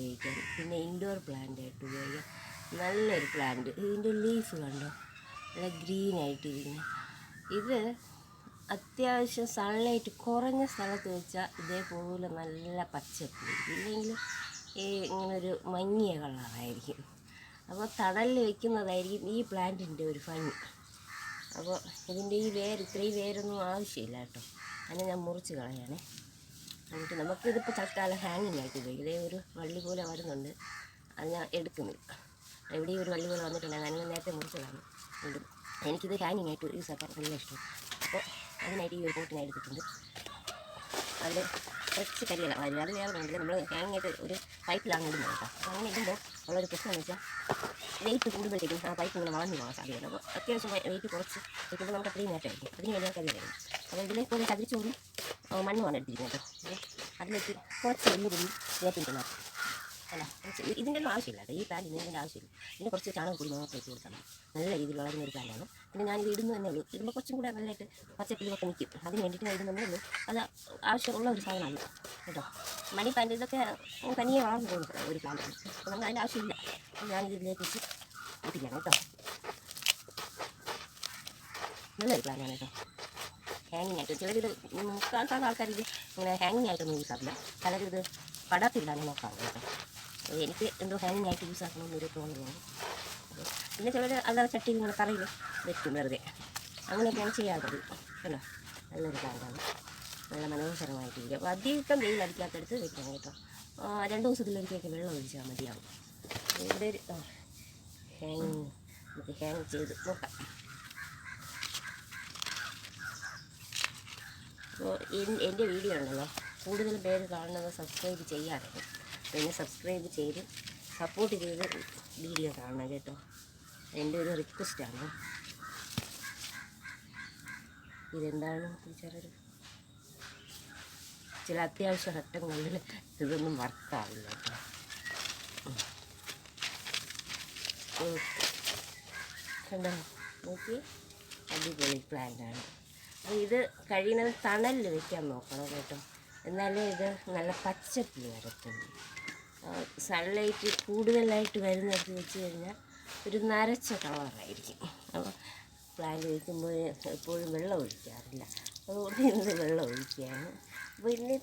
ഉപയോഗിക്കാം, പിന്നെ indoor plant ആയിട്ട് ഉപയോഗിക്കാം. നല്ലൊരു പ്ലാന്റ്. ഇതിൻ്റെ ലീഫ് കണ്ടോ, നല്ല ഗ്രീനായിട്ടിരിക്കുന്നത്. ഇത് അത്യാവശ്യം സൺലൈറ്റ് കുറഞ്ഞ സ്ഥലത്ത് വെച്ചാൽ ഇതേപോലെ നല്ല പച്ചപ്പ്, ഇല്ലെങ്കിൽ ഇങ്ങനൊരു മങ്ങിയ കളറായിരിക്കും. അപ്പോൾ തണലിൽ വയ്ക്കുന്നതായിരിക്കും ഈ പ്ലാന്റിൻ്റെ ഒരു ഭംഗി. അപ്പോൾ ഇതിൻ്റെ ഈ ഇത്രയും വേരൊന്നും ആവശ്യമില്ല കേട്ടോ, അതിനെ ഞാൻ മുറിച്ച് കളയാണേ. എന്നിട്ട് നമുക്കിതിപ്പോൾ തൽക്കാലം ഹാങ്ങിങ് ആയിട്ട് ഉപയോഗിക്കും. ഇതേ ഒരു വള്ളി പോലെ വരുന്നുണ്ട്, അത് ഞാൻ എടുക്കുന്നില്ല. എവിടെയും ഒരു വള്ളി പോലെ വന്നിട്ടുണ്ടായിരുന്നു, അതിന് നേരത്തെ മുറിച്ചതാണ്. വീണ്ടും എനിക്കിത് ഹാങ്ങിങ് ആയിട്ട് യൂസ് ആക്കാൻ നല്ല ഇഷ്ടം. അപ്പോൾ അതിനായിട്ട് ഈ ഒരു പോട്ട് ഞാൻ എടുത്തിട്ടുണ്ട്. അതിൽ കുറച്ച് കരിയല വരും, അത് വേറെ വേണ്ടത് നമ്മൾ ഹാങ്ങിങ് ആയിട്ട് ഒരു പൈപ്പിലാണ് ഇടുന്നത് കേട്ടോ. അപ്പോൾ അങ്ങനെ ഇടുമ്പോൾ ഉള്ളൊരു പ്രശ്നം എന്ന് വെച്ചാൽ വെയിറ്റ് കൂടുമ്പോഴത്തേക്കും ആ പൈപ്പ് ഇങ്ങനെ വളർന്നു പോകാൻ സാധ്യതയുണ്ട്. അപ്പോൾ അത്യാവശ്യം വെയിറ്റ് കുറച്ച് വെക്കുമ്പോൾ നമുക്ക് അത്രയും നേട്ടമായിരിക്കും. അതിന് വേണ്ടി ഞാൻ കരിയല. അപ്പോൾ ഇതിലേക്ക് ചതിരിച്ചോറും മണ്ണുമാണ് എടുത്തിരിക്കുന്നത് കേട്ടോ. അതിലേക്ക് കുറച്ച് എല്ലുപൊടി ചേർത്തിരിക്കുന്നത് അല്ല, ഇതിൻ്റെ ഒന്നും ആവശ്യമില്ല കേട്ടോ. ഈ പ്ലാന്റിന് ഇതിൻ്റെ ആവശ്യമില്ല. ഇതിന് കുറച്ച് ചാണകപ്പൊടി മാത്രം ഇട്ട് കൊടുത്താൽ മതി. നല്ല രീതിയിൽ വളരുന്ന ഒരു പ്ലാന്റാണ്. പിന്നെ ഞാനിത് ഇടുന്നു തന്നെ ഉള്ളൂ. ഇടുമ്പോൾ കുറച്ചും കൂടെ നല്ലതായിട്ട് പച്ചപ്പിലൊക്കെ നിൽക്കും. അതിന് വേണ്ടിയിട്ട് ഞാൻ ഇടുന്നതേ ഉള്ളൂ. അത് ആവശ്യമുള്ള ഒരു സാധനമാണ് കേട്ടോ. മണി പ്ലാന്റ് ഇതൊക്കെ തനിയെ വളർന്നു പോകുന്ന ഒരു പ്ലാന്റാണ്. അപ്പോൾ നമുക്ക് അതിൻ്റെ ആവശ്യമില്ല. ഞാനിതിലേക്ക് വെച്ച് ഇട്ടിരിക്കുകയാണ് കേട്ടോ. നല്ലൊരു പ്ലാന്റാണ് കേട്ടോ. ഹാങ്ങിങ് ആയിട്ട് ചിലരിത് മുക്കാൽ ആൾക്കാർ ഇത് ഇങ്ങനെ ഹാങ്ങിങ് ആയിട്ടൊന്നും യൂസ് ആക്കില്ല. പലരിത് പടർത്തിയിടാൻ നോക്കാറുണ്ട് കേട്ടോ. എനിക്ക് എന്തോ ഹാങ്ങിങ് ആയിട്ട് യൂസ് ആക്കണമെന്നൊരു തോന്നുന്നു. പിന്നെ ചിലർ അല്ലാതെ ചട്ടിയിൽ ഇങ്ങനെ കറിയിൽ വെക്കും വെറുതെ, അങ്ങനെയൊക്കെയാണ് ചെയ്യാറുള്ളത് കേട്ടോ. നല്ലൊരു പ്ലാന്റാണ്, നല്ല മനോഹരമായിട്ടിരിക്കും. അപ്പോൾ അധികം വെയിൽ അടിക്കാത്തടുത്ത് വെക്കണം കേട്ടോ. 2 ദിവസത്തിലൊരിക്കൊക്കെ വെള്ളം ഒഴിച്ചാൽ മതിയാവും. ഇവിടെ ഒരു ഹാങ് ചെയ്ത് നോക്കാം. അപ്പോൾ എൻ്റെ വീഡിയോ ഉണ്ടല്ലോ കൂടുതൽ പേര് കാണുന്നത് സബ്സ്ക്രൈബ് ചെയ്യാതെ, പിന്നെ സബ്സ്ക്രൈബ് ചെയ്ത് സപ്പോർട്ട് ചെയ്ത് വീഡിയോ കാണണം കേട്ടോ. എൻ്റെ ഒരു റിക്വസ്റ്റാണ്. ഇതെന്താണ് ടീച്ചറൊരു ചില അത്യാവശ്യ ഘട്ടങ്ങളിൽ ഇതൊന്നും വർക്കാവില്ല കേട്ടോ. കണ്ടോ, നോക്കി, അടിപൊളി പ്ലാന്റാണ്. അപ്പോൾ ഇത് കഴിയുന്നത് തണലിൽ വെക്കാൻ നോക്കണം കേട്ടോ, എന്നാലേ ഇത് നല്ല പച്ചപ്പിൽ വരത്തുള്ളൂ. സൺലൈറ്റ് കൂടുതലായിട്ട് വരുന്നിടത്ത് വെച്ച് കഴിഞ്ഞാൽ ഒരു നരച്ച കളറായിരിക്കും. അപ്പോൾ പ്ലാന്റ് വയ്ക്കുമ്പോൾ എപ്പോഴും വെള്ളം ഒഴിക്കാറില്ല, അതുകൊണ്ട് ഇന്ന് വെള്ളം ഒഴിക്കുകയാണ്. അപ്പോൾ ഇന്ന്